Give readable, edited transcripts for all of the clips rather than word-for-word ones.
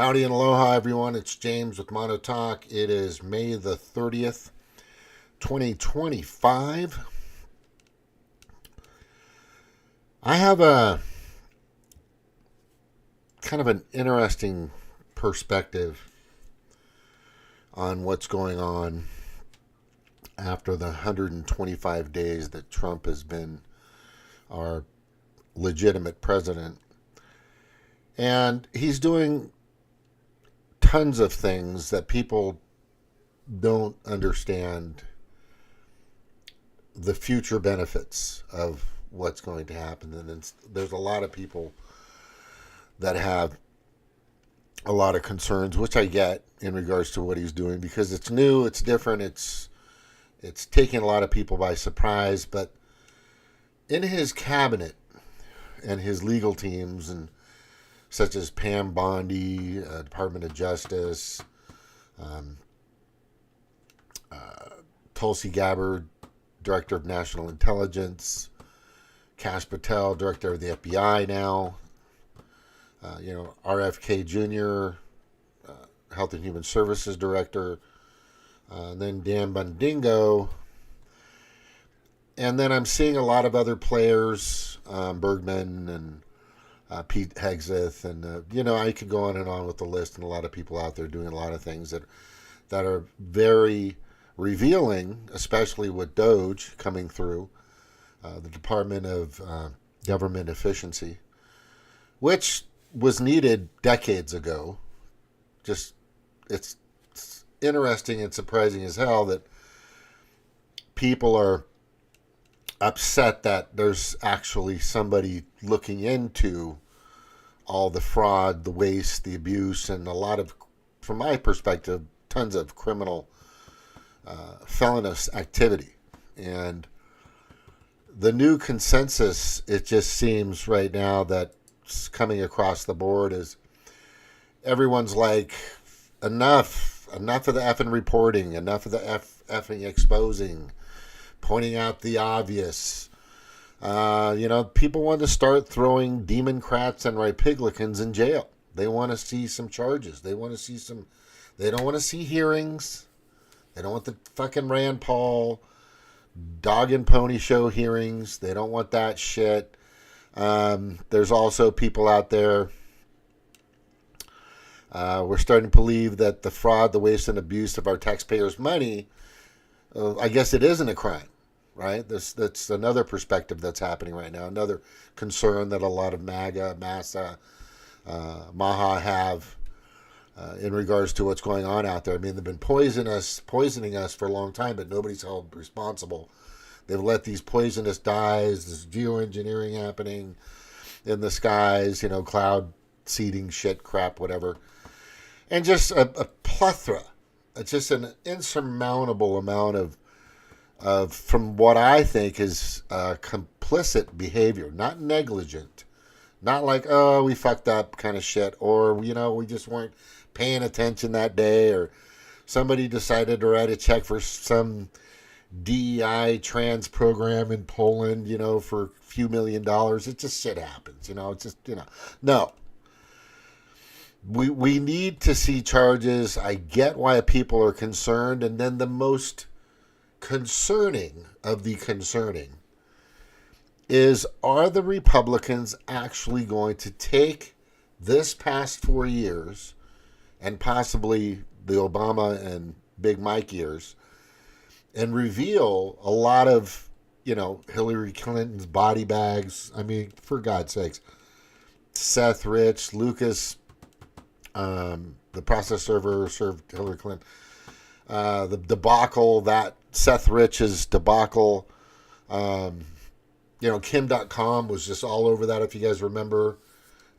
Howdy and aloha, everyone. It's James with Mono Talk. It is May the 30th, 2025. I have a kind of an interesting perspective on what's going on after the 125 days that Trump has been our legitimate president. And he's doing tons of things that people don't understand the future benefits of what's going to happen. And there's a lot of people that have a lot of concerns, which I get in regards to what he's doing, because it's new, it's different, it's taking a lot of people by surprise. But in his cabinet and his legal teams, and such as Pam Bondi, Department of Justice, Tulsi Gabbard, Director of National Intelligence, Kash Patel, Director of the FBI now, RFK Jr., Health and Human Services Director, and then Dan Bundingo. And then I'm seeing a lot of other players, Bergman and Pete Hegseth, and I could go on and on with the list, and a lot of people out there doing a lot of things that are very revealing, especially with DOGE coming through, the Department of Government Efficiency, which was needed decades ago. Just it's interesting and surprising as hell that people are upset that there's actually somebody looking into all the fraud, the waste, the abuse, and a lot of, from my perspective, tons of criminal, felonious activity. And the new consensus, it just seems right now that's coming across the board is everyone's like, enough of the effing reporting, enough of the effing exposing, pointing out the obvious. People want to start throwing Demoncrats and Rhipiglicans in jail. They want to see some charges. They want to see some. They don't want to see hearings. They don't want the fucking Rand Paul dog and pony show hearings. They don't want that shit. There's also people out there. We're starting to believe that the fraud, the waste, and abuse of our taxpayers' money, I guess it isn't a crime, right? That's another perspective that's happening right now. Another concern that a lot of MAGA, MASA, MAHA have in regards to what's going on out there. I mean, they've been poisoning us for a long time, but nobody's held responsible. They've let these poisonous dyes, this geoengineering happening in the skies, cloud seeding shit, crap, whatever. And just a plethora. It's just an insurmountable amount of from what I think is complicit behavior, not negligent, not like, oh, we fucked up kind of shit, or, we just weren't paying attention that day, or somebody decided to write a check for some DEI trans program in Poland, for a few $1 million. It just shit happens, it's just, no. We need to see charges. I get why people are concerned. And then the most concerning of the concerning is, are the Republicans actually going to take this past 4 years, and possibly the Obama and Big Mike years, and reveal a lot of, Hillary Clinton's body bags? I mean, for God's sakes, Seth Rich, Lucas, the process server served Hillary Clinton. The debacle, that Seth Rich's debacle. Kim.com was just all over that, if you guys remember.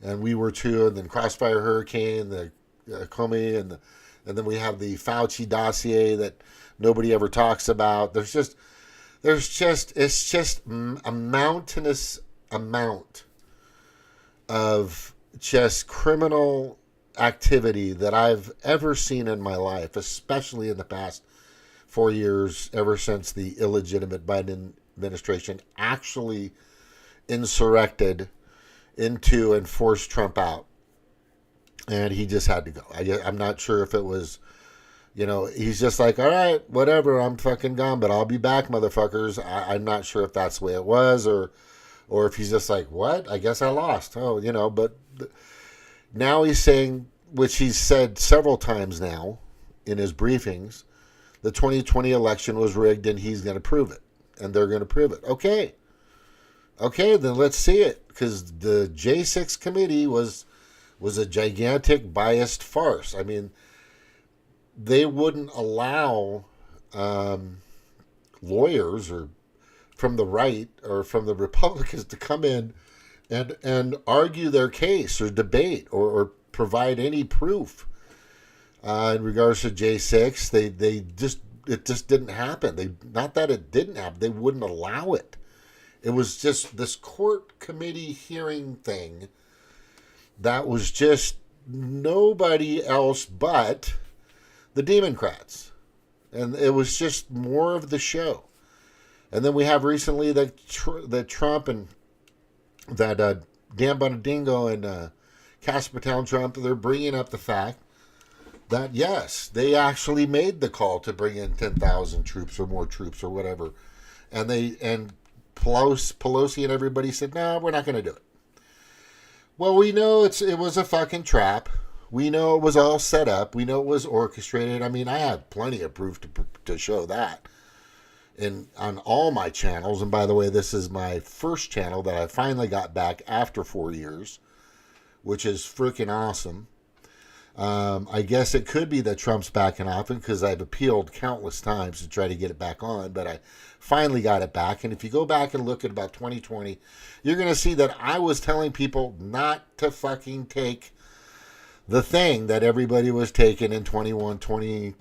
And we were too. And then Crossfire Hurricane, the Comey, and then we have the Fauci dossier that nobody ever talks about. It's just a mountainous amount of just criminal activity that I've ever seen in my life, especially in the past 4 years, ever since the illegitimate Biden administration actually insurrected into and forced Trump out. and he just had to go. I'm not sure if it was, he's just like, all right, whatever, I'm fucking gone, but I'll be back, motherfuckers. I'm not sure if that's the way it was, or if he's just like, what? I guess I lost. Oh, but now he's saying, which he's said several times now in his briefings, the 2020 election was rigged and he's going to prove it. And they're going to prove it. Okay, then let's see it. Because the J6 committee was a gigantic biased farce. I mean, they wouldn't allow lawyers or from the right or from the Republicans to come in and argue their case or debate or provide any proof in regards to J6. It just didn't happen. Not that it didn't happen, they wouldn't allow it. It was just this court committee hearing thing that was just nobody else but the Demoncrats. And it was just more of the show. And then we have recently that Trump and that Dan Bonadingo and Casper Town Trump, they're bringing up the fact that, yes, they actually made the call to bring in 10,000 troops or more troops or whatever. And Pelosi and everybody said, no, we're not going to do it. Well, we know it was a fucking trap. We know it was all set up. We know it was orchestrated. I mean, I have plenty of proof to show that on all my channels. And by the way, this is my first channel that I finally got back after 4 years, which is freaking awesome. I guess it could be that Trump's backing off because I've appealed countless times to try to get it back on, but I finally got it back. And if you go back and look at about 2020, you're going to see that I was telling people not to fucking take the thing that everybody was taking in late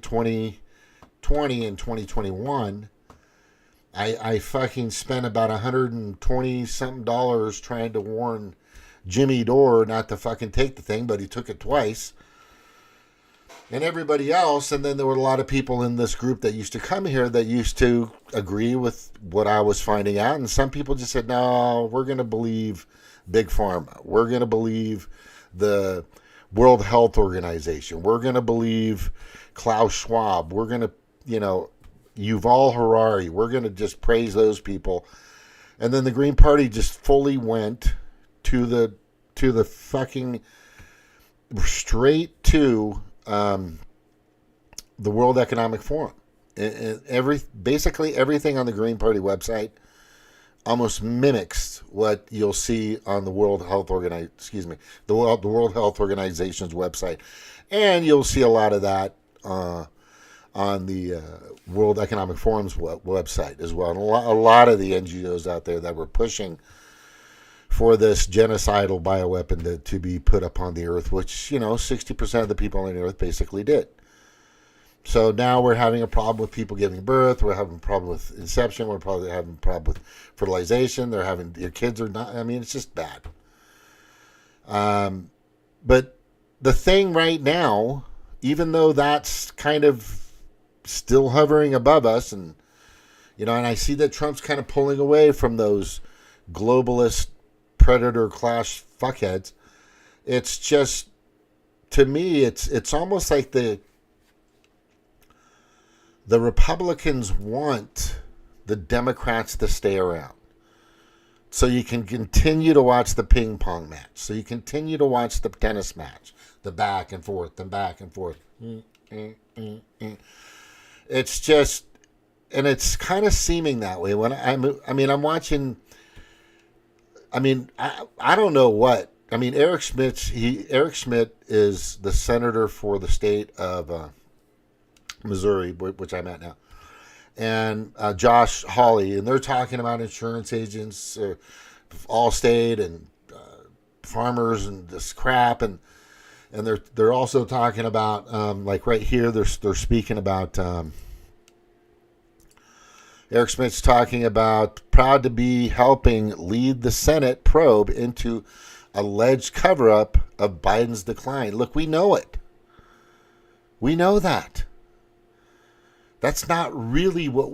2020 and 2021. I fucking spent about $120 something trying to warn Jimmy Dore not to fucking take the thing, but he took it twice. And everybody else, and then there were a lot of people in this group that used to come here that used to agree with what I was finding out. And some people just said, no, we're going to believe Big Pharma. We're going to believe the World Health Organization. We're going to believe Klaus Schwab. We're going to, Yuval Harari. We're going to just praise those people. And then the Green Party just fully went to the fucking straight to the World Economic Forum. And basically everything on the Green Party website almost mimics what you'll see on the World Health the World Health Organization's website, and you'll see a lot of that on the World Economic Forum's website as well. And a lot of the NGOs out there that were pushing for this genocidal bioweapon to be put upon the earth, which 60% of the people on the earth basically did. So now we're having a problem with people giving birth. We're having a problem with inception. We're probably having a problem with fertilization. Your kids are not. I mean, it's just bad. But the thing right now, even though that's kind of still hovering above us, and and I see that Trump's kind of pulling away from those globalist predator class fuckheads. It's just, to me, it's almost like the Republicans want the Democrats to stay around, so you can continue to watch the ping pong match, so you continue to watch the tennis match, the back and forth and back and forth. It's just, and it's kind of seeming that way when I'm watching. I don't know what. Eric Schmidt is the senator for the state of Missouri, which I'm at now, and Josh Hawley, and they're talking about insurance agents, Allstate, and farmers, and this crap, and they're also talking about like right here, they're speaking about. Eric Schmidt's talking about proud to be helping lead the Senate probe into alleged cover-up of Biden's decline. Look, we know it. We know that. That's not really what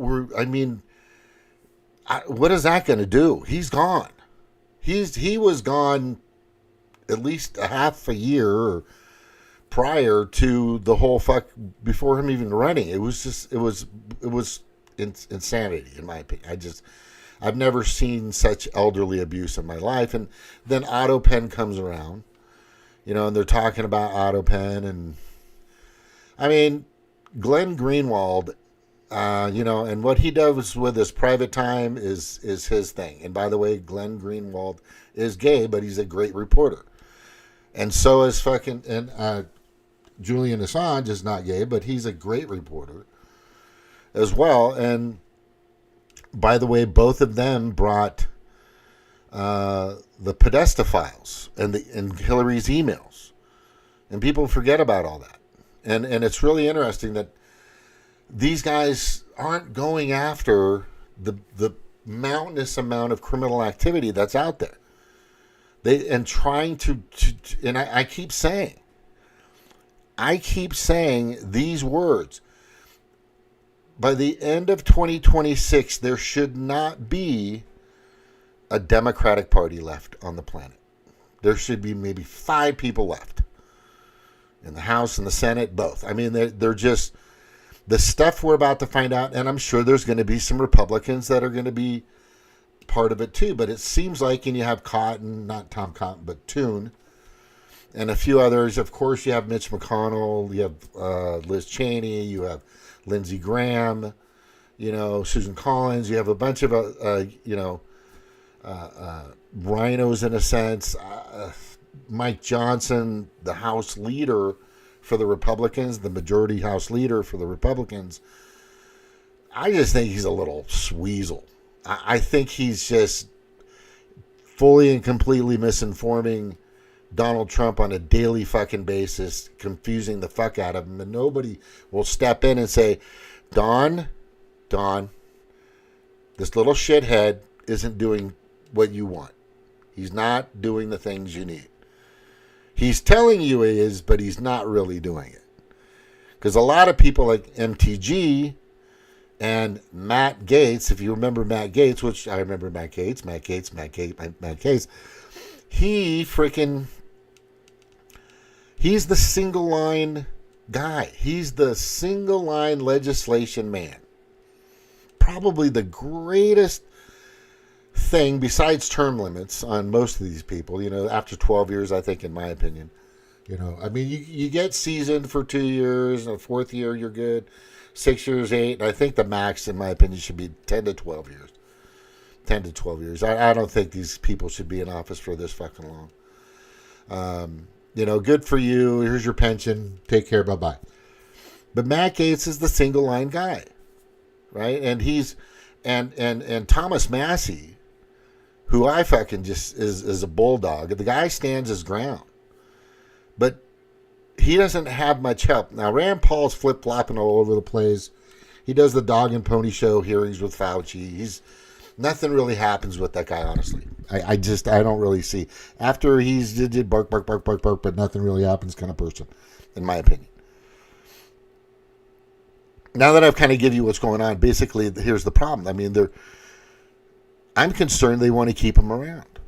what is that going to do? He's gone. He was gone at least a half a year prior to the whole before him even running. It was insanity, in my opinion. I've never seen such elderly abuse in my life. And then AutoPen comes around, and they're talking about AutoPen. And I mean, Glenn Greenwald, and what he does with his private time is his thing. And by the way, Glenn Greenwald is gay, but he's a great reporter. And so is Julian Assange is not gay, but he's a great reporter as well. And by the way, both of them brought the Podesta files and Hillary's emails, and people forget about all that. And it's really interesting that these guys aren't going after the mountainous amount of criminal activity that's out there. I keep saying these words. By the end of 2026, there should not be a Democratic Party left on the planet. There should be maybe 5 people left in the House and the Senate, both. I mean, they're just the stuff we're about to find out, and I'm sure there's going to be some Republicans that are going to be part of it too. But it seems like, and you have Cotton, not Tom Cotton, but Toon, and a few others. Of course, you have Mitch McConnell, you have Liz Cheney, you have Lindsey Graham, Susan Collins. You have a bunch of, rhinos in a sense. Mike Johnson, the House leader for the Republicans, the majority House leader for the Republicans. I just think he's a little sweezel. I think he's just fully and completely misinforming Donald Trump on a daily fucking basis, confusing the fuck out of him, and nobody will step in and say, Don, this little shithead isn't doing what you want. He's not doing the things you need. He's telling you he is, but he's not really doing it. Because a lot of people like MTG and Matt Gaetz, if you remember Matt Gaetz, which I remember Matt Gaetz, he's the single line guy. He's the single line legislation man. Probably the greatest thing besides term limits on most of these people, after 12 years, I think, in my opinion. I mean, you get seasoned for 2 years, and the 4th year you're good, 6 years, 8. And I think the max, in my opinion, should be 10 to 12 years. 10 to 12 years. I don't think these people should be in office for this fucking long. Good for you. Here's your pension. Take care. Bye-bye. But Matt Gaetz is the single line guy, right? And he's and Thomas Massey, who I fucking just is a bulldog. The guy stands his ground, but he doesn't have much help. Now Rand Paul's flip flopping all over the place. He does the dog and pony show hearings with Fauci. Nothing really happens with that guy, honestly. I don't really see. After he's did bark, but nothing really happens kind of person, in my opinion. Now that I've kind of give you what's going on, basically, here's the problem. I mean, I'm concerned they want to keep him around.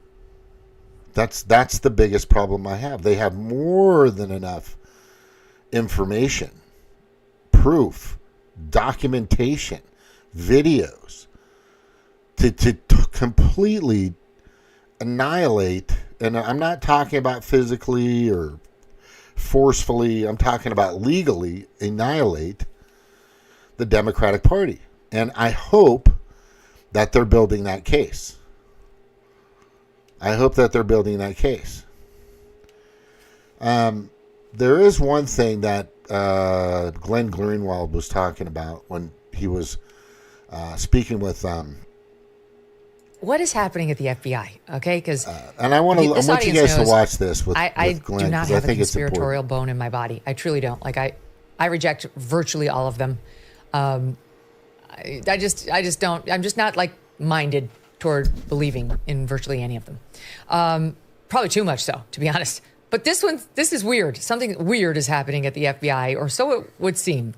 That's the biggest problem I have. They have more than enough information, proof, documentation, videos to completely annihilate, and I'm not talking about physically or forcefully, I'm talking about legally annihilate the Democratic Party. And I hope that they're building that case. There is one thing that Glenn Greenwald was talking about when he was speaking with what is happening at the FBI? Okay, because and I want you guys to watch this with Glenn. I do not have a conspiratorial bone in my body. I truly don't. Like I reject virtually all of them. I just don't. I'm just not like minded toward believing in virtually any of them. Probably too much so, to be honest. But this is weird. Something weird is happening at the FBI, or so it would seem.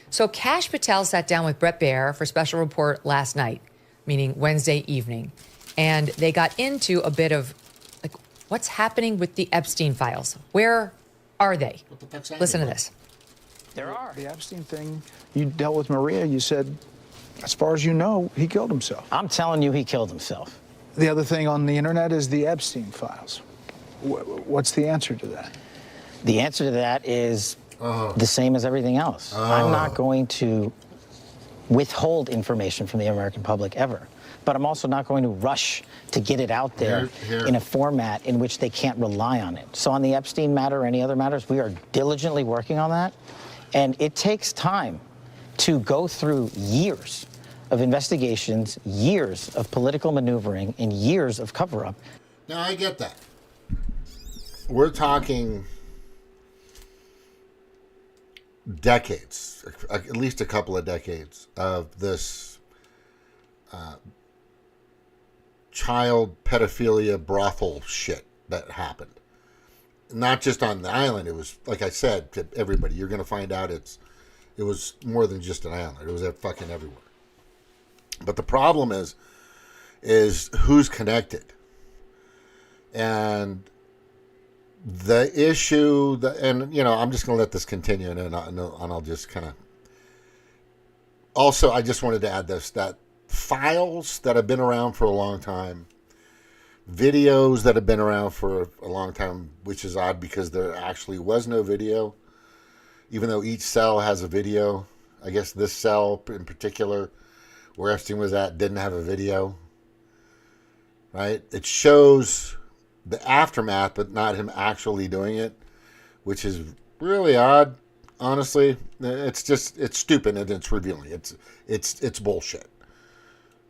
So Kash Patel sat down with Bret Baier for special report last night, meaning Wednesday evening. And they got into a bit of, like, What's happening with the Epstein files? Where are they? What the fuck's Listen to happening? this. There are. The Epstein thing, you dealt with Maria, you said, as far as you know, he killed himself. I'm telling you, he killed himself. The other thing on the internet is the Epstein files. What's the answer to that? The answer to that is the same as everything else. I'm not going to withhold information from the American public ever. But I'm also not going to rush to get it out there in a format in which they can't rely on it. So on the Epstein matter or any other matters, we are diligently working on that. And it takes time to go through years of investigations, years of political maneuvering, and years of cover-up. Now, I get that. We're talking decades, at least a couple of decades of this child pedophilia brothel shit that happened. Not just on the island. It was, like I said to everybody, you're going to find out it was more than just an island. It was fucking everywhere. But the problem is who's connected. And the issue, and you know, I'm just going to let this continue, and I'll just kind of. Also, I just wanted to add this: that files that have been around for a long time, videos that have been around for a long time, which is odd because there actually was no video, even though each cell has a video. I guess this cell in particular, where Epstein was at, didn't have a video. Right? It shows the aftermath, but not him actually doing it, which is really odd. Honestly, it's stupid and it's revealing. It's bullshit.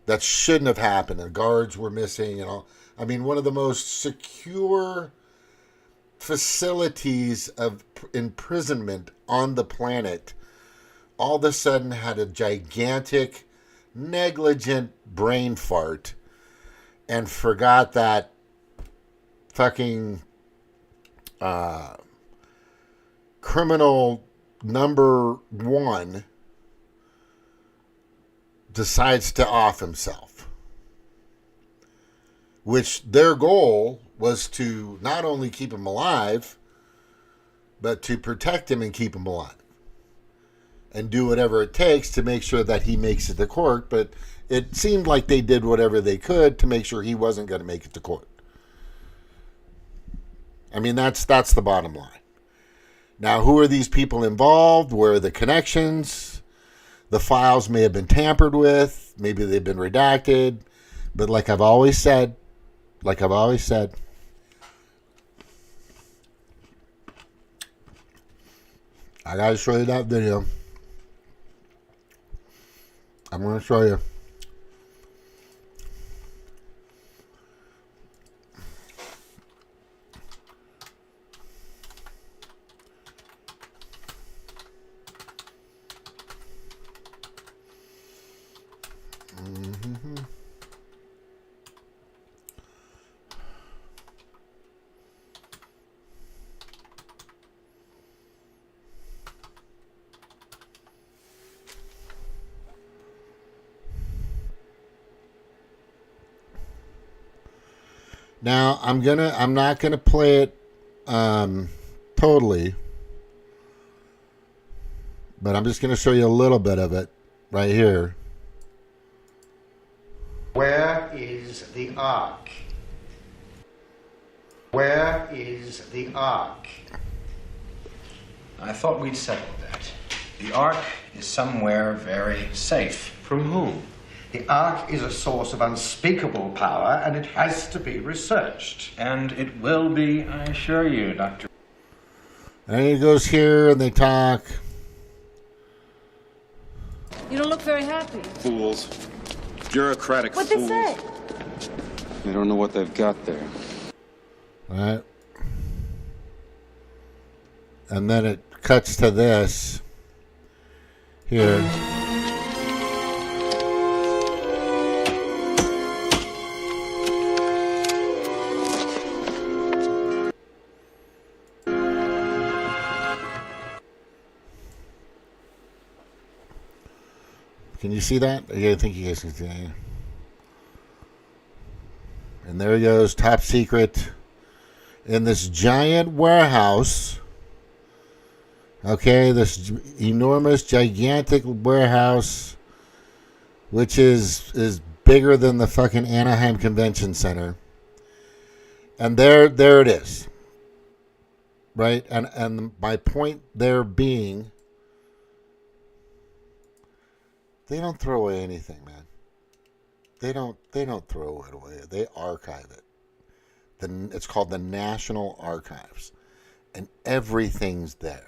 That shouldn't have happened. The guards were missing and all. I mean, one of the most secure facilities of imprisonment on the planet all of a sudden had a gigantic, negligent brain fart and forgot that fucking criminal number one decides to off himself. Which their goal was to not only keep him alive, but to protect him and keep him alive. And do whatever it takes to make sure that he makes it to court. But it seemed like they did whatever they could to make sure he wasn't going to make it to court. I mean, that's the bottom line. Now, who are these people involved? Where are the connections? The files may have been tampered with. Maybe they've been redacted. But like I've always said, I got to show you that video. I'm going to show you. Now I'm not gonna play it totally, but I'm just gonna show you a little bit of it right here. Where is the Ark? Where is the Ark? I thought we'd settled that. The Ark is somewhere very safe. From whom? The Ark is a source of unspeakable power, and it has to be researched. And it will be, I assure you, Dr. And he goes here and they talk. You don't look very happy. Fools. Bureaucratic What'd fools. they say? They don't know what they've got there. All right. And then it cuts to this. Here. Can you see that? I think you guys can see that. And there he goes, top secret. in this giant warehouse. Okay, this enormous, gigantic warehouse, which is bigger than the fucking Anaheim Convention Center. And there it is. Right? And my point there being, they don't throw away anything, man. They don't throw it away. They archive it. It's called the National Archives. And everything's there.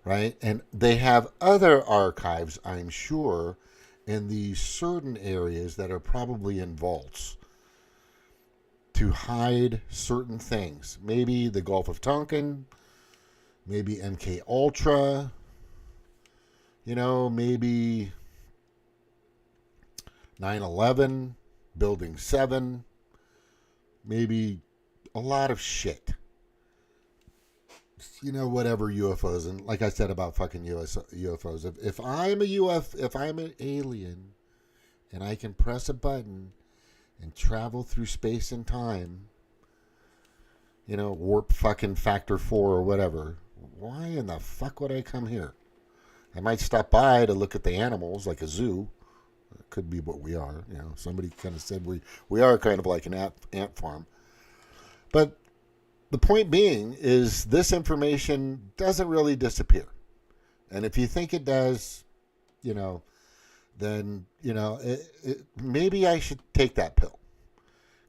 Right? And they have other archives, I'm sure, in these certain areas that are probably in vaults to hide certain things. Maybe the Gulf of Tonkin, maybe MK Ultra, maybe 9/11, Building 7, maybe a lot of shit. Whatever UFOs, and like I said about fucking UFOs, if I'm if I'm an alien, and I can press a button and travel through space and time, warp fucking factor 4 or whatever, why in the fuck would I come here? I might stop by to look at the animals, like a zoo. It could be what we are. Somebody kind of said we are kind of like an ant farm, but. The point being is this information doesn't really disappear. And if you think it does, then, maybe I should take that pill.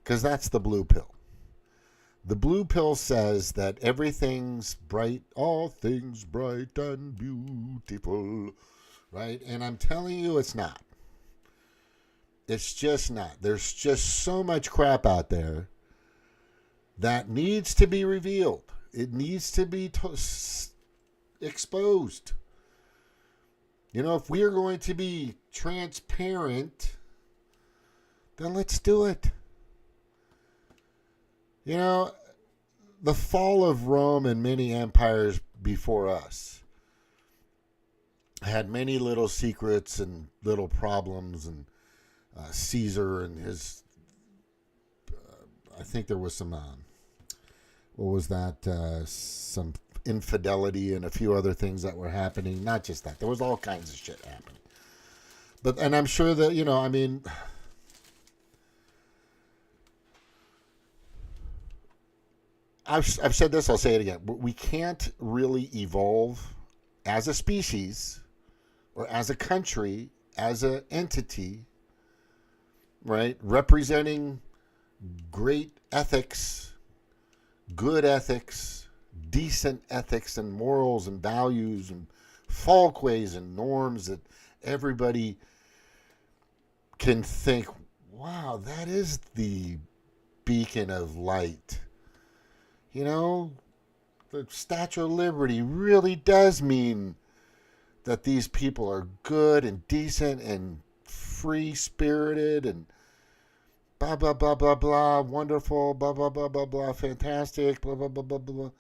Because that's the blue pill. The blue pill says that everything's bright, all things bright and beautiful, right? And I'm telling you it's not. It's just not. There's just so much crap out there that needs to be revealed. It needs to be exposed. If we are going to be transparent, then let's do it. The fall of Rome and many empires before us had many little secrets and little problems, and Caesar and his... I think there was some, some infidelity and a few other things that were happening. Not just that. There was all kinds of shit happening. And I'm sure that, I've said this, I'll say it again. We can't really evolve as a species or as a country, as an entity, right, representing great ethics, good ethics, decent ethics and morals and values and folkways and norms that everybody can think, wow, that is the beacon of light. The Statue of Liberty really does mean that these people are good and decent and free-spirited and blah, blah, blah, blah, blah, wonderful, blah, blah, blah, blah, blah, fantastic, blah, blah, blah, blah, blah.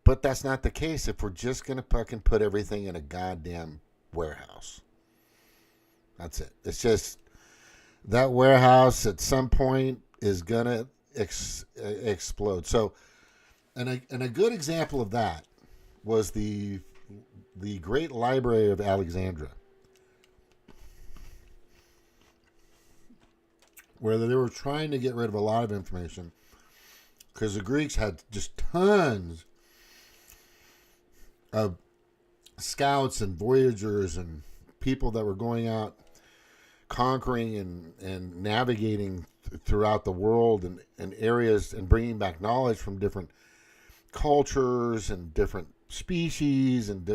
But that's not the case if we're just going to fucking put everything in a goddamn warehouse. That's it. It's just that warehouse at some point is going to explode. So, and a good example of that was the Great Library of Alexandria, where they were trying to get rid of a lot of information because the Greeks had just tons of scouts and voyagers and people that were going out conquering and navigating throughout the world and areas and bringing back knowledge from different cultures and different species and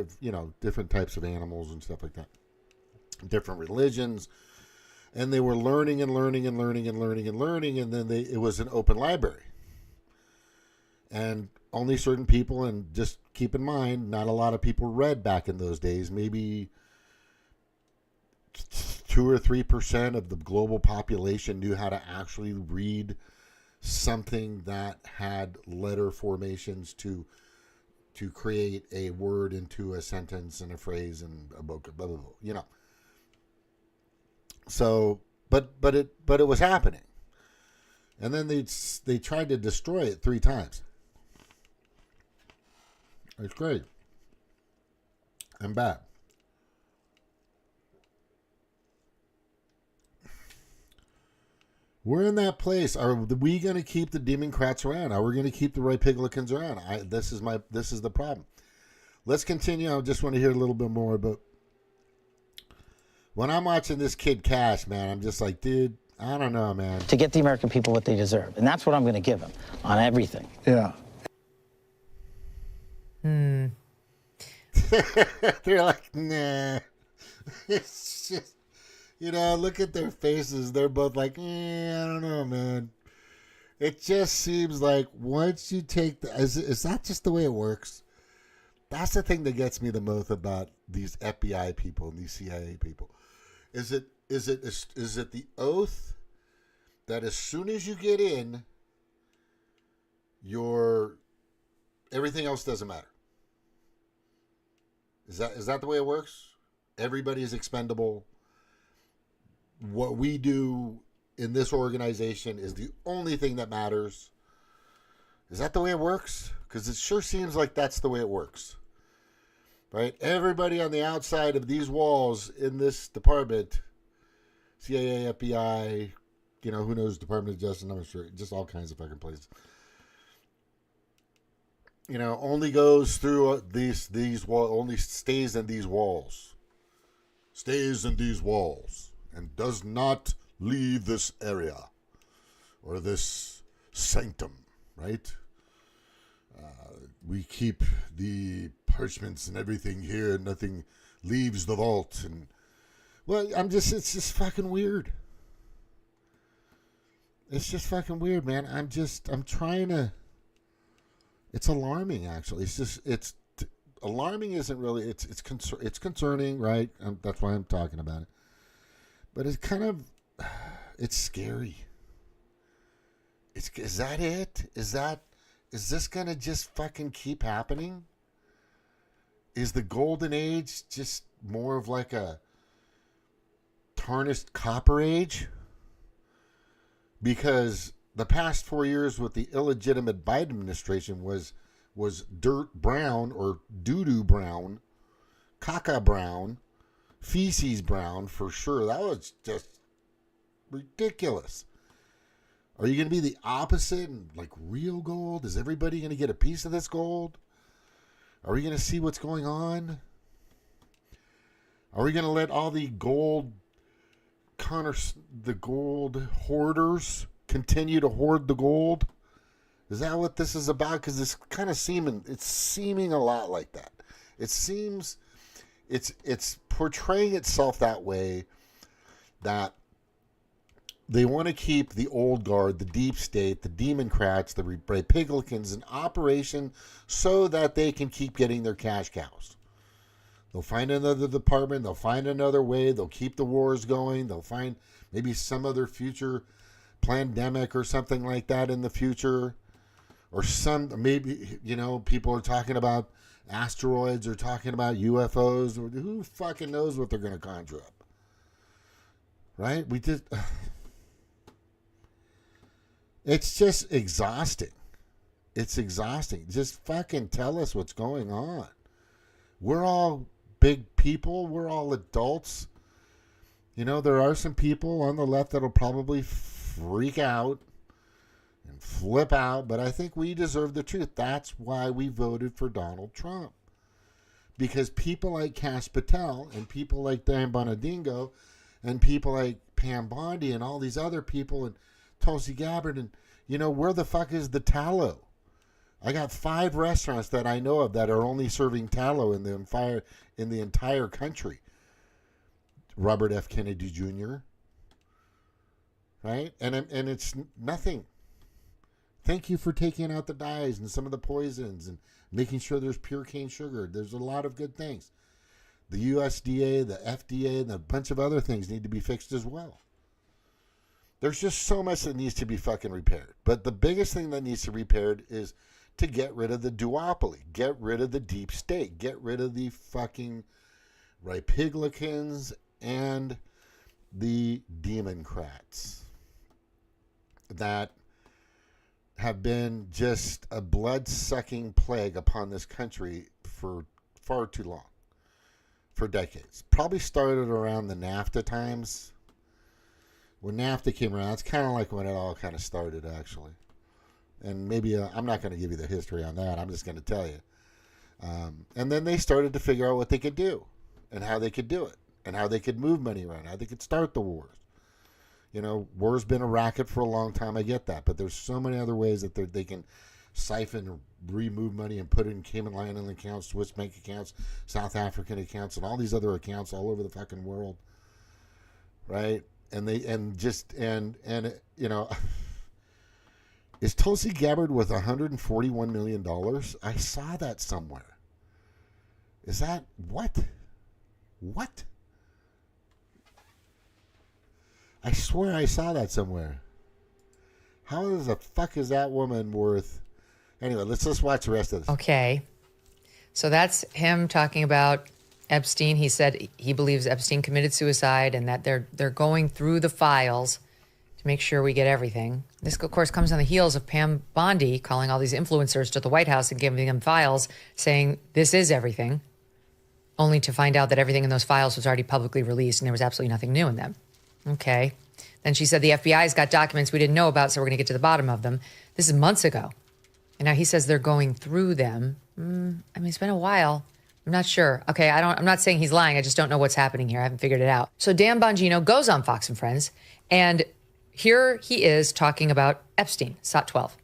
different types of animals and stuff like that, different religions. And they were learning and learning and learning and learning and learning. And then it was an open library. And only certain people, and just keep in mind, not a lot of people read back in those days. Maybe 2 or 3% of the global population knew how to actually read something that had letter formations to create a word into a sentence and a phrase and a book, blah, blah, blah, So, but it was happening. And then they tried to destroy it 3 times. It's great and bad. We're in that place. Are we going to keep the Demoncrats around? Are we going to keep the Rhipiglicans around? This is the problem. Let's continue. I just want to hear a little bit more. But when I'm watching this kid Cash, man, I'm just like, dude, I don't know, man. To get the American people what they deserve. And that's what I'm going to give them on everything. Yeah. They're like, nah. It's just, look at their faces. They're both like, I don't know, man. It just seems like once you take is that just the way it works? That's the thing that gets me the most about these FBI people and these CIA people. Is it the oath that as soon as you get in, everything else doesn't matter? Is that the way it works? Everybody is expendable. What we do in this organization is the only thing that matters. Is that the way it works? Because it sure seems like that's the way it works. Right? Everybody on the outside of these walls in this department, CIA, FBI, who knows, Department of Justice, I'm sure, just all kinds of fucking places. Only goes through these walls, only stays in these walls. Stays in these walls. And does not leave this area. Or this sanctum, right? We keep the parchments and everything here. Nothing leaves the vault. And, it's just fucking weird. It's just fucking weird, man. I'm trying to... It's alarming, actually. It's alarming. Isn't really. It's concerning, right? That's why I'm talking about it. But it's kind of, it's scary. Is that it? Is this gonna just fucking keep happening? Is the golden age just more of like a tarnished copper age? Because the past 4 years with the illegitimate Biden administration was dirt brown or doo-doo brown, caca brown, feces brown for sure. That was just ridiculous. Are you going to be the opposite and like real gold? Is everybody going to get a piece of this gold? Are we going to see what's going on? Are we going to let all the gold hoarders continue to hoard the gold? Is that what this is about? Because it's kind of seeming a lot like that. It seems it's portraying itself that way, that they want to keep the old guard, the deep state, the Demoncrats, the Rhipiglicans in operation so that they can keep getting their cash cows. They'll find another department. They'll find another way. They'll keep the wars going. They'll find maybe some other future pandemic or something like that in the future. Or maybe, people are talking about asteroids or talking about UFOs. Or who fucking knows what they're going to conjure up? Right? It's just exhausting. It's exhausting. Just fucking tell us what's going on. We're all big people. We're all adults. There are some people on the left that'll probably freak out and flip out, but I think we deserve the truth. That's why we voted for Donald Trump. Because people like Cash Patel and people like Dan Bonadingo and people like Pam Bondi and all these other people and Tulsi Gabbard and, where the fuck is the tallow? I got 5 restaurants that I know of that are only serving tallow in the entire country. Robert F. Kennedy Jr., right? And it's nothing. Thank you for taking out the dyes and some of the poisons and making sure there's pure cane sugar. There's a lot of good things. The USDA, the FDA, and a bunch of other things need to be fixed as well. There's just so much that needs to be fucking repaired. But the biggest thing that needs to be repaired is to get rid of the duopoly. Get rid of the deep state. Get rid of the fucking Rhipiglicans and the Demoncrats that have been just a blood-sucking plague upon this country for far too long, for decades. Probably started around the NAFTA times. When NAFTA came around, it's kind of like when it all kind of started, actually. And maybe I'm not going to give you the history on that. I'm just going to tell you. And then they started to figure out what they could do and how they could do it and how they could move money around, how they could start the wars. You know, war's been a racket for a long time. I get that. But there's so many other ways that they can siphon or remove money and put it in Cayman Island accounts, Swiss bank accounts, South African accounts, and all these other accounts all over the fucking world. Right? And you know, is Tulsi Gabbard with $141 million? I saw that somewhere. Is that what? What? I swear I saw that somewhere. How the fuck is that woman worth? Anyway, let's just watch the rest of this. Okay. So that's him talking about Epstein. He said he believes Epstein committed suicide and that they're going through the files to make sure we get everything. This, of course, comes on the heels of Pam Bondi calling all these influencers to the White House and giving them files saying this is everything, only to find out that everything in those files was already publicly released and there was absolutely nothing new in them. Okay. Then she said the FBI's got documents we didn't know about, so we're going to get to the bottom of them. This is months ago. And now he says they're going through them. I mean, it's been a while. I'm not sure. Okay, I'm not saying he's lying. I just don't know what's happening here. I haven't figured it out. So Dan Bongino goes on Fox and Friends, and here he is talking about Epstein, SOT 12.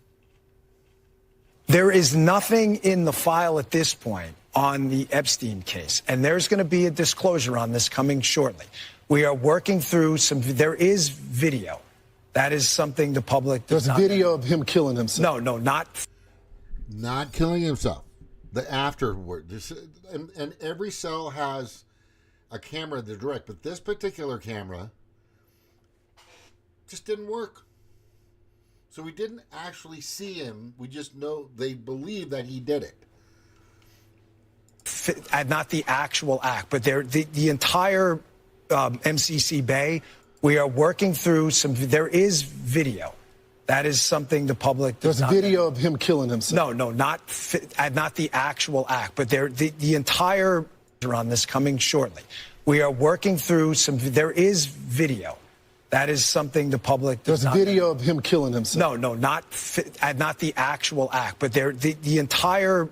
There is nothing in the file at this point on the Epstein case, and there's going to be a disclosure on this coming shortly. We are working through there is video. That is something the public does not. There's video of him killing himself. No, not killing himself. The afterward. And every cell has a camera to direct, but this particular camera just didn't work. So we didn't actually see him. We just know they believe that he did it. Not the actual act, but the entire MCC Bay. We are working through there is video. That is something the public does There's video of him killing himself. No, not the actual act, but the entire on this coming shortly. We are working through there is video. That is something the public does There's video of him killing himself. No, not the actual act, but the entire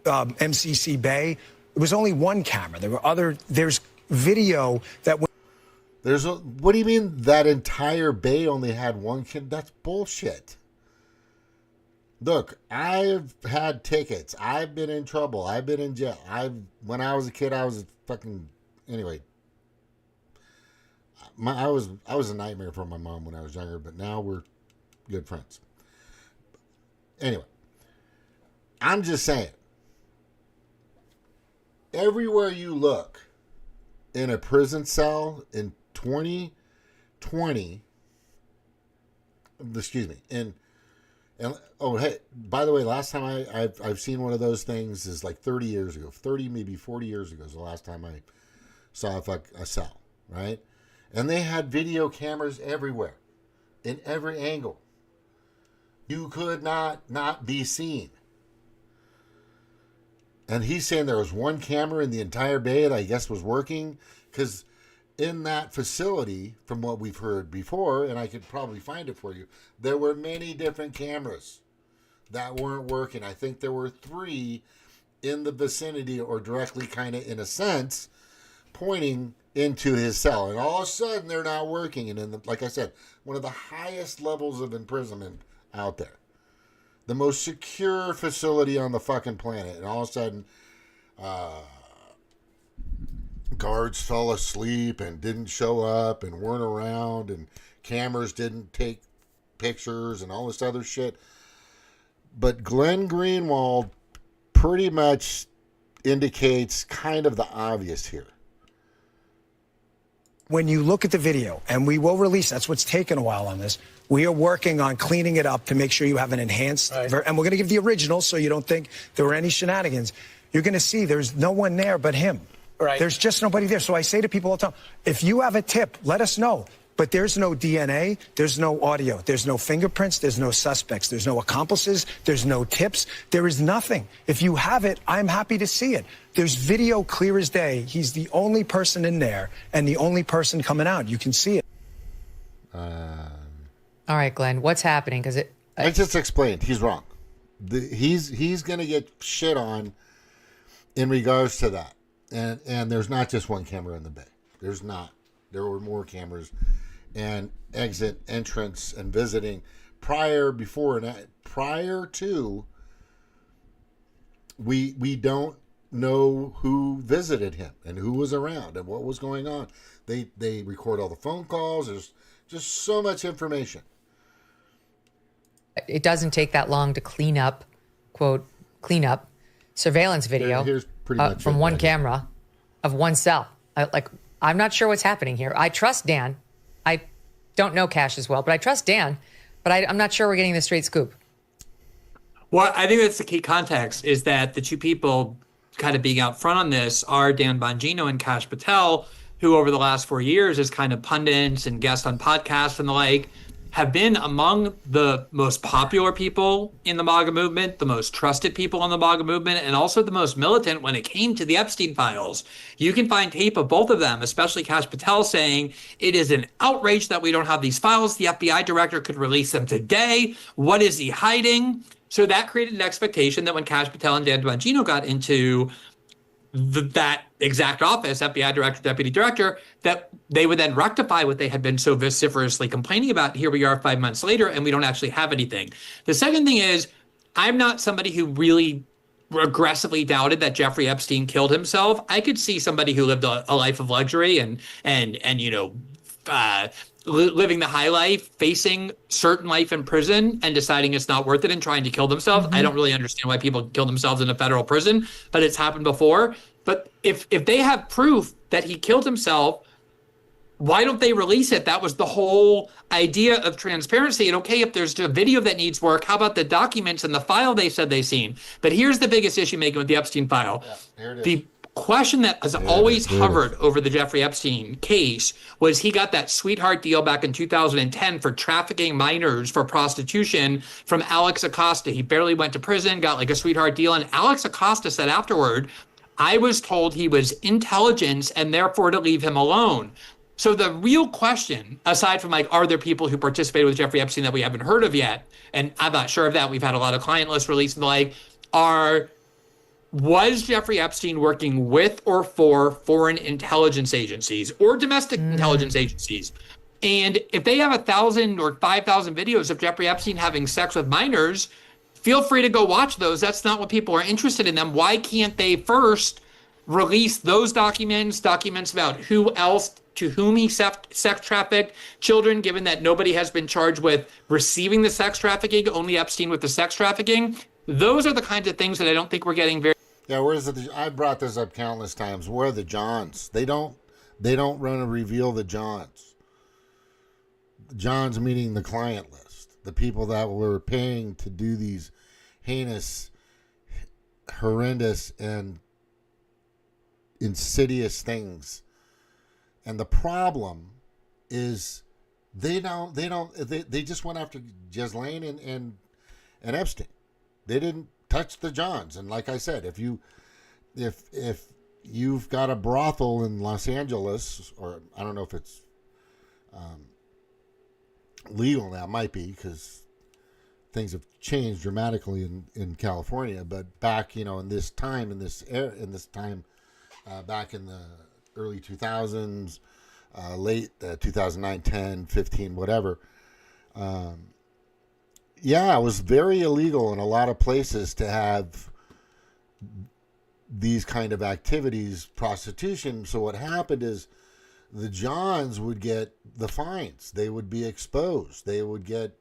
MCC Bay. It was only one camera. There's video that. What do you mean that entire bay only had one kid? That's bullshit. Look, I've had tickets. I've been in trouble. I've been in jail. When I was a kid, I was a fucking anyway. I was a nightmare for my mom when I was younger, but now we're good friends. Anyway, I'm just saying. Everywhere you look in a prison cell in 2020, excuse me, and oh, hey, by the way, last time I've seen one of those things is like 30 years ago, 30, maybe 40 years ago is the last time I saw a cell, right? And they had video cameras everywhere, in every angle. You could not be seen. And he's saying there was one camera in the entire bay that I guess was working, because in that facility, from what we've heard before, and I could probably find it for you, there were many different cameras that weren't working. I think there were 3 in the vicinity or directly kind of in a sense pointing into his cell. And all of a sudden they're not working. And like I said, one of the highest levels of imprisonment out there. The most secure facility on the fucking planet. And all of a sudden, guards fell asleep and didn't show up and weren't around, and cameras didn't take pictures and all this other shit. But Glenn Greenwald pretty much indicates kind of the obvious here. When you look at the video, and we will release, that's what's taken a while on this, we are working on cleaning it up to make sure you have an enhanced, and we're going to give the original so you don't think there were any shenanigans. You're going to see there's no one there but him. Right. There's just nobody there. So I say to people all the time, if you have a tip, let us know. But there's no DNA, there's no audio, there's no fingerprints, there's no suspects, there's no accomplices, there's no tips, there is nothing. If you have it, I'm happy to see it. There's video clear as day. He's the only person in there and the only person coming out. You can see it. All right, Glenn, what's happening? Because I just explained. He's wrong. He's going to get shit on in regards to that. And there's not just one camera in the bay. There's not. There were more cameras and exit, entrance, and visiting prior to. We don't know who visited him and who was around and what was going on. They record all the phone calls. There's just so much information. it doesn't take that long to clean up, quote, clean up surveillance video Here's pretty much from it, one right? camera of one cell. I'm not sure what's happening here. I trust Dan. I don't know Cash as well, but I trust Dan. But I'm not sure we're getting the straight scoop. Well, I think that's the key context, is that the two people kind of being out front on this are Dan Bongino and Kash Patel, who over the last 4 years as kind of pundits and guests on podcasts and the like, have been among the most popular people in the MAGA movement, the most trusted people in the MAGA movement, and also the most militant when it came to the Epstein files. You can find tape of both of them, especially Kash Patel, saying it is an outrage that we don't have these files. The FBI director could release them today. What is he hiding? So that created an expectation that when Kash Patel and Dan Bongino got into that exact office, FBI director, deputy director, that they would then rectify what they had been so vociferously complaining about. Here we are 5 months later, and we don't actually have anything. The second thing is, I'm not somebody who really aggressively doubted that Jeffrey Epstein killed himself. I could see somebody who lived a life of luxury and living the high life, facing certain life in prison and deciding it's not worth it and trying to kill themselves. I don't really understand why people kill themselves in a federal prison, but it's happened before. But if they have proof that he killed himself, why don't they release it? That was the whole idea of transparency. And okay, if there's a video that needs work, how about the documents and the file they said they seen? But here's the biggest issue making with the Epstein file. Here it is. The question that has always hovered over the Jeffrey Epstein case was he got that sweetheart deal back in 2010 for trafficking minors for prostitution from Alex Acosta. He barely went to prison, got like a sweetheart deal. And Alex Acosta said afterward, I was told he was intelligence and therefore to leave him alone. So the real question, aside from like, are there people who participated with Jeffrey Epstein that we haven't heard of yet? And I'm not sure of that. We've had a lot of client lists released and the like. Was Jeffrey Epstein working with or for foreign intelligence agencies or domestic intelligence agencies? And if they have 1,000 or 5,000 videos of Jeffrey Epstein having sex with minors, feel free to go watch those. That's not what people are interested in them. Why can't they first release those documents about who else, to whom he sex trafficked children, given that nobody has been charged with receiving the sex trafficking, only Epstein with the sex trafficking? Those are the kinds of things that I don't think we're getting very. Yeah, where's the? I brought this up countless times. Where are the Johns? They don't run and reveal the Johns. Johns meaning the client list, the people that were paying to do these heinous, horrendous, and insidious things. And the problem is they just went after Ghislaine and Epstein. They didn't touch the Johns. And like I said, if you've got a brothel in Los Angeles, or I don't know if it's legal now, it might be because things have changed dramatically in California. But back, in this time, back in the early 2000s, late 2009, 10, 15, whatever. Yeah, it was very illegal in a lot of places to have these kind of activities, prostitution. So what happened is the Johns would get the fines. They would be exposed. They would get,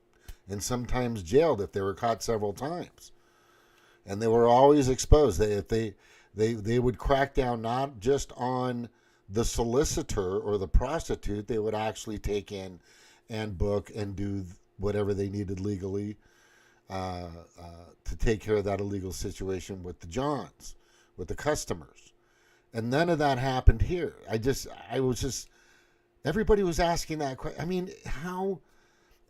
and sometimes jailed if they were caught several times. And they were always exposed. They would crack down not just on the solicitor or the prostitute. They would actually take in and book and do whatever they needed legally to take care of that illegal situation with the Johns, with the customers. And none of that happened here. Everybody was asking that question. I mean, how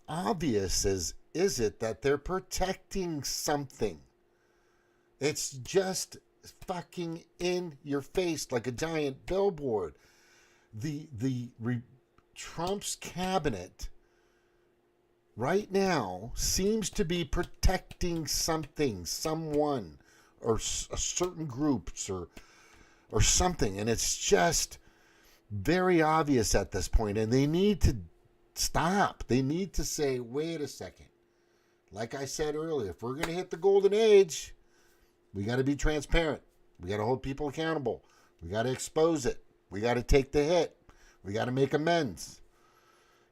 obvious is it that they're protecting something? It's just fucking in your face like a giant billboard. Trump's cabinet right now seems to be protecting something, someone, or a certain groups or something, and it's just very obvious at this point, and they need to stop. They need to say, wait a second. Like I said earlier, if we're going to hit the golden age, we got to be transparent. We got to hold people accountable. We got to expose it. We got to take the hit. We got to make amends.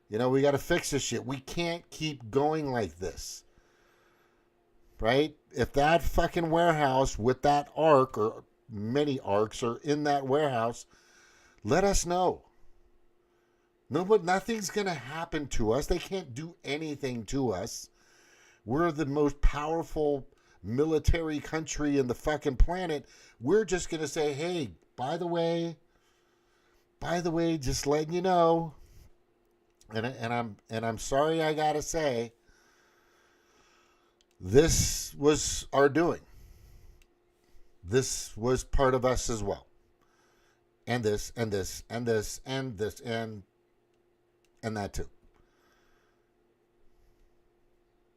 You know, we got to fix this shit. We can't keep going like this. Right? If that fucking warehouse with that ark or many arks are in that warehouse, let us know. Nothing's going to happen to us. They can't do anything to us. We're the most powerful military country in the fucking planet. We're just going to say, hey, by the way, just letting you know, and I'm sorry I got to say, this was our doing. This was part of us as well. And this, and this, and this, and this, and that too.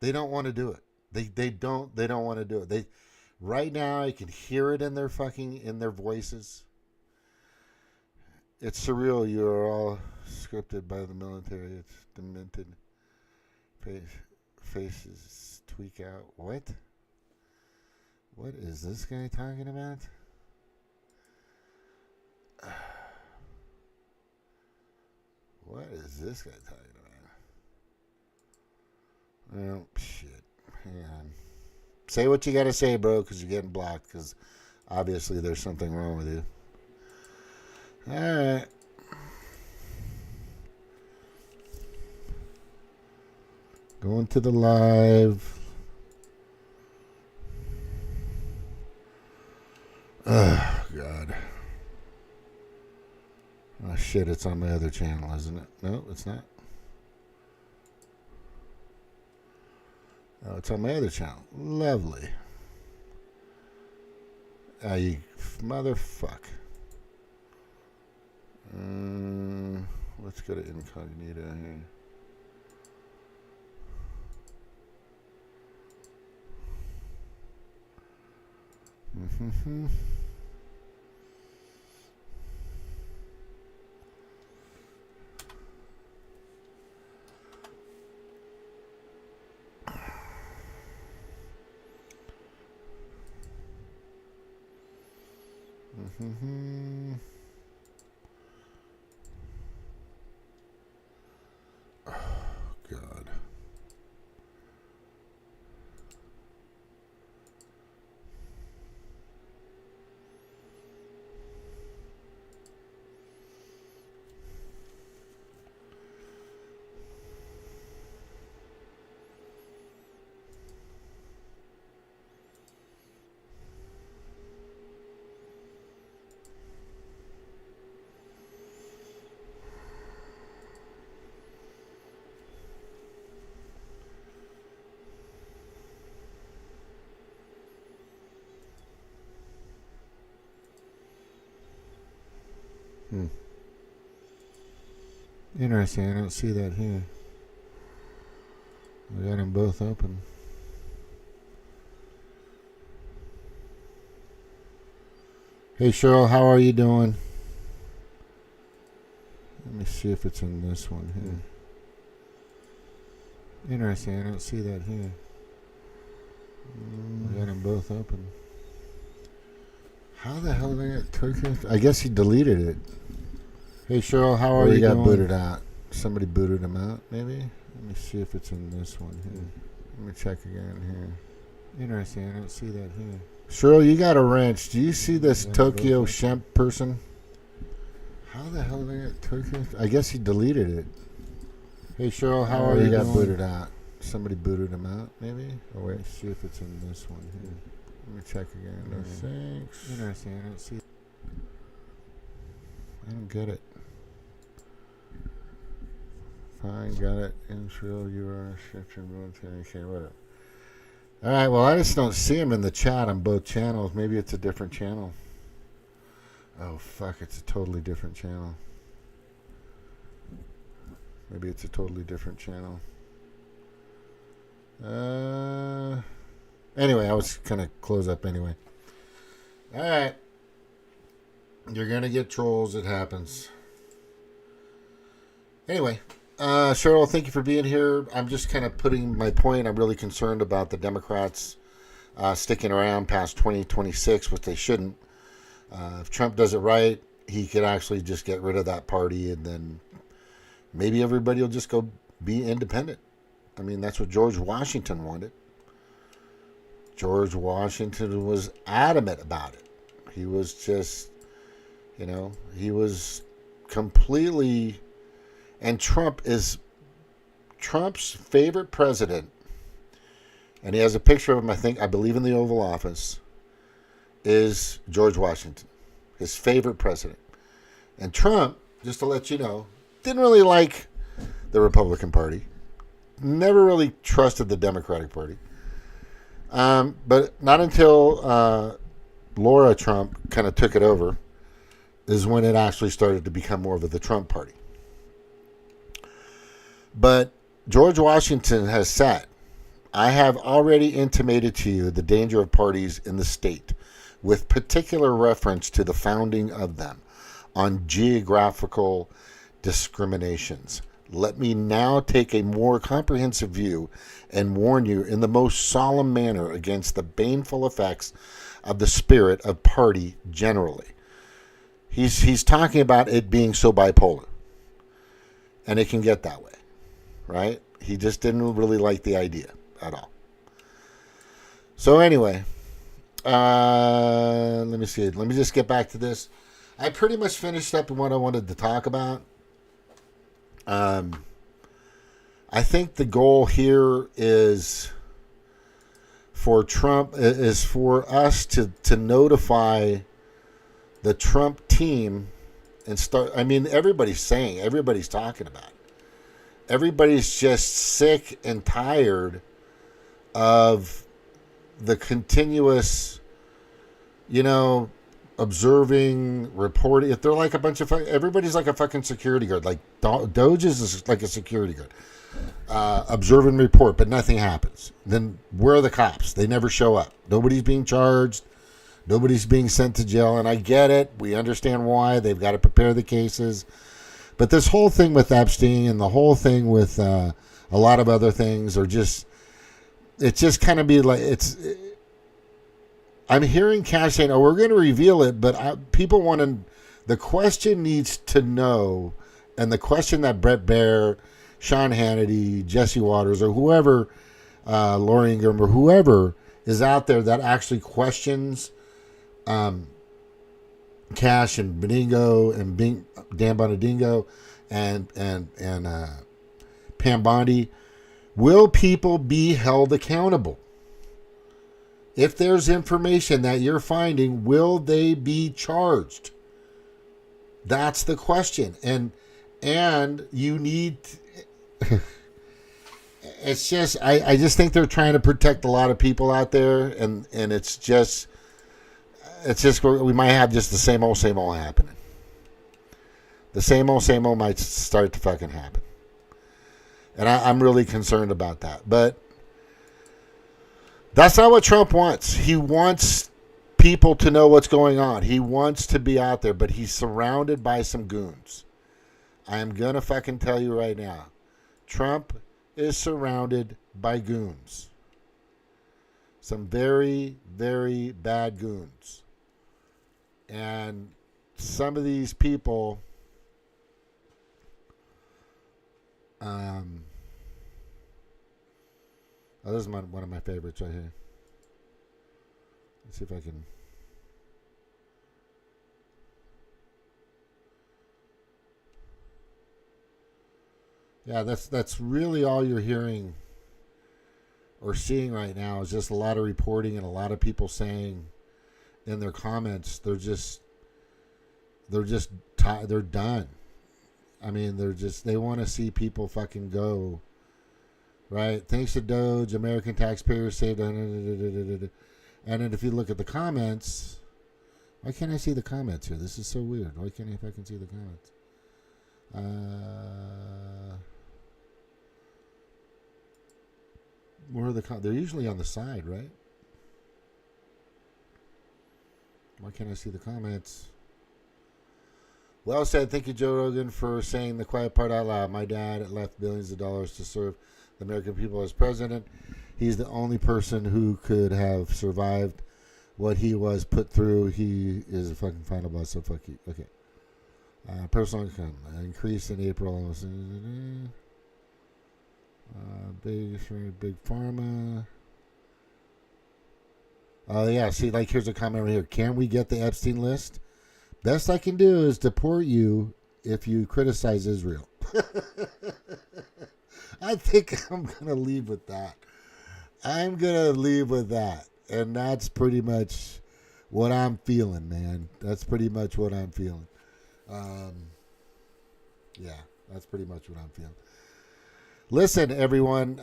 They don't want to do it. They don't want to do it. Right now I can hear it in their voices. It's surreal. You are all scripted by the military. It's demented. Faces tweak out. What? What is this guy talking about? What is this guy talking about? Oh, shit. Hang on. Say what you got to say, bro, because you're getting blocked, because obviously there's something wrong with you. All right. Going to the live. Oh, God. Oh, shit, it's on my other channel, isn't it? No, it's not. Oh, it's on my other channel. Lovely. You motherfuck. Let's go to incognito here. Mm-hmm. Mm-hmm. Oh, God. Interesting. I don't see that here. We got them both open. Hey, Cheryl, how are you doing? Let me see if it's in this one here. Interesting. I don't see that here. We got them both open. How the hell did I get Turkish? I guess he deleted it. Hey, Cheryl, how are you? He got booted out. Somebody booted him out, maybe? Let me see if it's in this one here. Let me check again here. Interesting. I don't see that here. Cheryl, you got a wrench. Do you see this Tokyo Shemp person? How the hell did I get Turkish? I guess he deleted it. Hey, Cheryl, how are you? He got booted out. Somebody booted him out, maybe? Oh, wait. Let's see if it's in this one here. Let me check again. No thanks. Interesting. I don't see. I don't get it. Fine, got it. Intro, you are shifting military. Okay, whatever. All right, well, I just don't see him in the chat on both channels. Maybe it's a different channel. Oh, fuck, it's a totally different channel. Maybe it's a totally different channel. Anyway, I was going to close up anyway. All right. You're going to get trolls. It happens. Anyway, Cheryl, thank you for being here. I'm just kind of putting my point. I'm really concerned about the Democrats sticking around past 2026, which they shouldn't. If Trump does it right, he could actually just get rid of that party, and then maybe everybody will just go be independent. I mean, that's what George Washington wanted. George Washington was adamant about it. He was just, he was completely... And Trump is Trump's favorite president, and he has a picture of him, I believe in the Oval Office, is George Washington, his favorite president. And Trump, just to let you know, didn't really like the Republican Party, never really trusted the Democratic Party. But not until Laura Trump kind of took it over is when it actually started to become more of the Trump Party. But George Washington has said, I have already intimated to you the danger of parties in the state, with particular reference to the founding of them on geographical discriminations. Let me now take a more comprehensive view and warn you in the most solemn manner against the baneful effects of the spirit of party generally. He's talking about it being so bipolar, and it can get that way. Right? He just didn't really like the idea at all. So anyway, let me see. Let me just get back to this. I pretty much finished up what I wanted to talk about. I think the goal here is for Trump, is for us to notify the Trump team and start. I mean, everybody's talking about it. Everybody's just sick and tired of the continuous, observing, reporting. If they're like a bunch of, everybody's like a fucking security guard. Like DOGE is like a security guard. Observe and report, but nothing happens. Then where are the cops? They never show up. Nobody's being charged. Nobody's being sent to jail. And I get it. We understand why. They've got to prepare the cases. But this whole thing with Epstein and the whole thing with a lot of other things it's just kind of be like, I'm hearing Cash saying, we're going to reveal it, but people want to, the question needs to know, and the question that Brett Baer, Sean Hannity, Jesse Waters, or whoever, Laura Ingraham, or whoever is out there that actually questions Cash and Benigno and Dan Bonadingo and Pam Bondi, will people be held accountable? If there's information that you're finding, will they be charged? That's the question. And you need it's just I just think they're trying to protect a lot of people out there, and it's just we might have just the same old happening. The same old might start to fucking happen. And I'm really concerned about that. But that's not what Trump wants. He wants people to know what's going on. He wants to be out there, but he's surrounded by some goons. I am going to fucking tell you right now. Trump is surrounded by goons. Some very, very bad goons. And some of these people, this is one of my favorites right here. Let's see if I can. Yeah, that's really all you're hearing or seeing right now is just a lot of reporting and a lot of people saying in their comments they're done. I mean, they want to see people fucking go. Right? Thanks to DOGE, American taxpayers saved. And then if you look at the comments, why can't I see the comments here? This is so weird. Why can't I fucking see the comments? Where are they're usually on the side, right? Why can't I see the comments? Well said. Thank you, Joe Rogan, for saying the quiet part out loud. My dad left billions of dollars to serve the American people as president. He's the only person who could have survived what he was put through. He is a fucking final boss, so fuck you. Okay. Personal income increase in April. Big pharma. Oh, yeah. See, like, here's a comment right here. Can we get the Epstein list? Best I can do is deport you if you criticize Israel. I think I'm going to leave with that. And that's pretty much what I'm feeling, man. That's pretty much what I'm feeling. Yeah, that's pretty much what I'm feeling. Listen, everyone,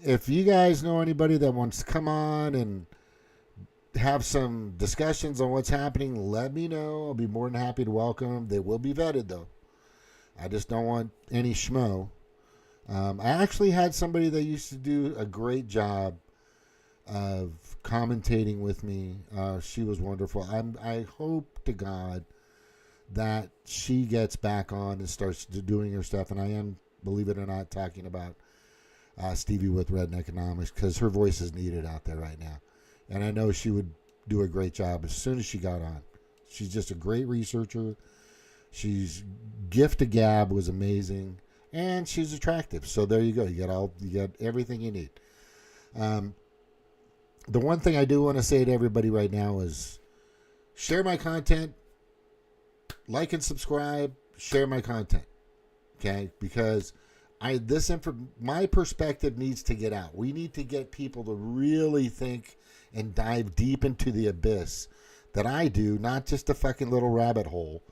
if you guys know anybody that wants to come on and have some discussions on what's happening, let me know. I'll be more than happy to welcome them. They will be vetted, though. I just don't want any schmo. I actually had somebody that used to do a great job of commentating with me. She was wonderful. I hope to God that she gets back on and starts doing her stuff. And I am, believe it or not, talking about Stevie with Redneck Economics because her voice is needed out there right now. And I know she would do a great job as soon as she got on. She's just a great researcher. She's gift to gab was amazing, and she's attractive. So there you go. You got everything you need. The one thing I do want to say to everybody right now is share my content, like and subscribe, share my content. Okay? Because my perspective needs to get out. We need to get people to really think and dive deep into the abyss that I do, not just a fucking little rabbit hole,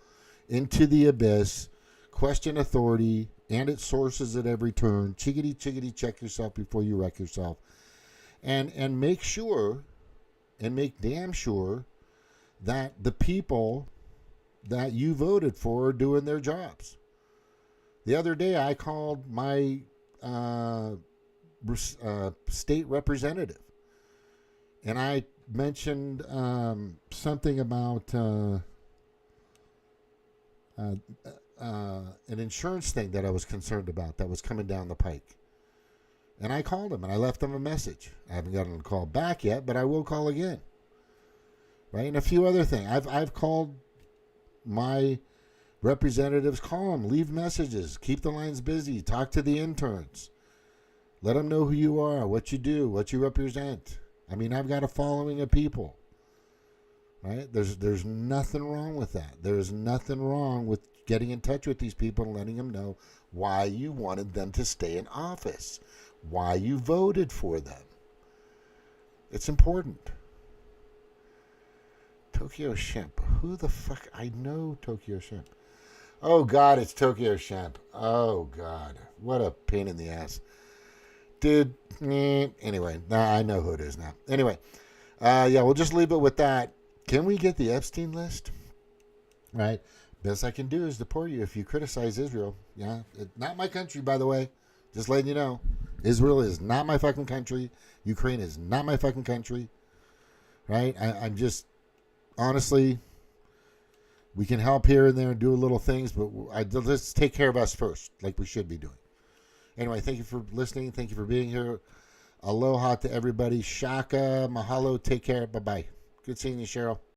into the abyss, question authority and its sources at every turn. Chickity, check yourself before you wreck yourself. And make sure, and make damn sure that the people that you voted for are doing their jobs. The other day, I called my state representative, and I mentioned something about an insurance thing that I was concerned about that was coming down the pike. And I called him, and I left him a message. I haven't gotten a call back yet, but I will call again. Right? And a few other things. I've called my representatives, call them, leave messages, keep the lines busy, talk to the interns. Let them know who you are, what you do, what you represent. I mean, I've got a following of people. Right? There's nothing wrong with that. There's nothing wrong with getting in touch with these people and letting them know why you wanted them to stay in office, why you voted for them. It's important. Tokyo Shemp. Who the fuck? I know Tokyo Shemp. Oh, God, it's Tokyo Shemp. Oh, God. What a pain in the ass. Dude, anyway, I know who it is now. Anyway, yeah, we'll just leave it with that. Can we get the Epstein list? Right? Best I can do is deport you if you criticize Israel. Yeah, not my country, by the way. Just letting you know. Israel is not my fucking country. Ukraine is not my fucking country. Right? I'm just, honestly, we can help here and there and do little things, but let's take care of us first, like we should be doing. Anyway, thank you for listening. Thank you for being here. Aloha to everybody. Shaka, mahalo, take care. Bye-bye. Good seeing you, Cheryl.